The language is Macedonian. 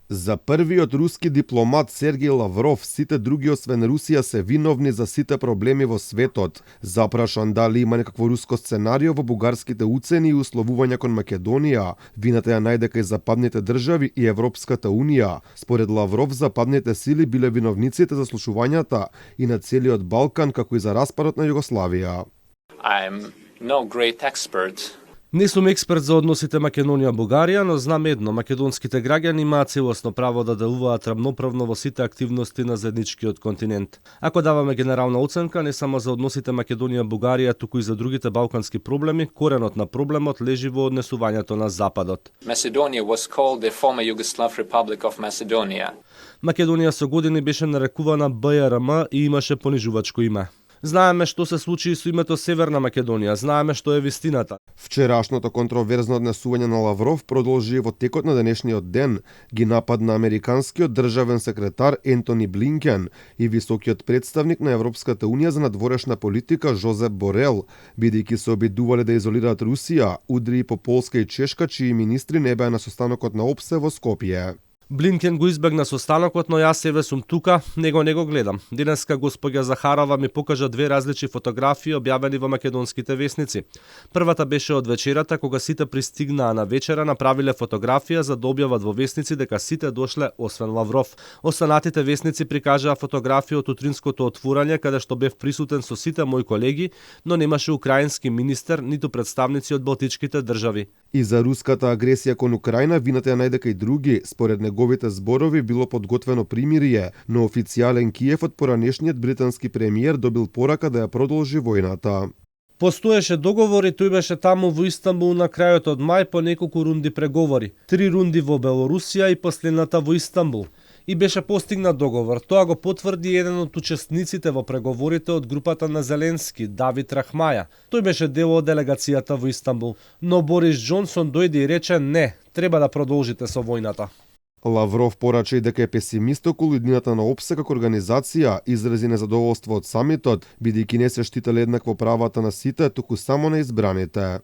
За првиот руски дипломат Сергеј Лавров, сите други освен Русија се виновни за сите проблеми во светот. Запрашан дали има некакво руско сценарио во бугарските уцени и условувања кон Македонија, вината ја најде кај западните држави и Европската унија. Според Лавров, западните сили биле виновниците за слушувањата и на целиот Балкан, како и за распадот на Југославија. I'm no great expert. Не сум експерт за односите Македонија-Бугарија, но знам едно, македонските граѓани имаат целосно право да делуваат рамноправно во сите активности на заедничкиот континент. Ако даваме генерална оценка не само за односите Македонија-Бугарија, туку и за другите балкански проблеми, коренот на проблемот лежи во однесувањето на Западот. Macedonia was called the former Yugoslav Republic of Macedonia. Македонија со години беше нарекувана БРМ и имаше понижувачко име. Знаеме што се случи и со името Северна Македонија, знаеме што е вистината. Вчерашното контроверзно однесување на Лавров продолжи во текот на денешниот ден. Ги нападна американскиот државен секретар Ентони Блинкен и високиот представник на Европската унија за надворешна политика Жозеп Борел, бидејќи се обидувале да изолираат Русија, удри и по Полска и Чешка, чии министри не беа на состанокот на ОПСЕ во Скопје. Блинкен го избегна состанокот, но јас себе сум тука, него не го гледам. Денеска госпоѓа Захарова ми покажа две различни фотографии објавени во македонските весници. Првата беше од вечерата кога сите пристигнаа на вечера, направиле фотографија за да објават во весници дека сите дошле освен Лавров. Останатите весници прикажаа фотографија од утринското отворање каде што бев присутен со сите мои колеги, но немаше украински министер ниту представници од балтичките држави. И за руската агресија кон Украина вината ја најде кај други. Според неговите зборови било подготвено примирие, но официјален Киев од поранешниот британски премиер добил порака да ја продолжи војната. Постоеше договор и тој беше таму во Истанбул на крајот од мај по неколку рунди преговори. 3 рунди во Белорусија и последната во Истанбул. И беше постигнат договор. Тоа го потврди еден од учесниците во преговорите од групата на Зеленски, Давид Рахмаја. Тој беше дел од делегацијата во Истанбул. Но Борис Џонсон дојде и рече не, треба да продолжите со војната. Лавров порача и дека е песимист околу иднината на ОПСЕ како организација, изрази незадоволство од самитот, бидејќи не се штителе еднакво правата на сите, туку само на избраните.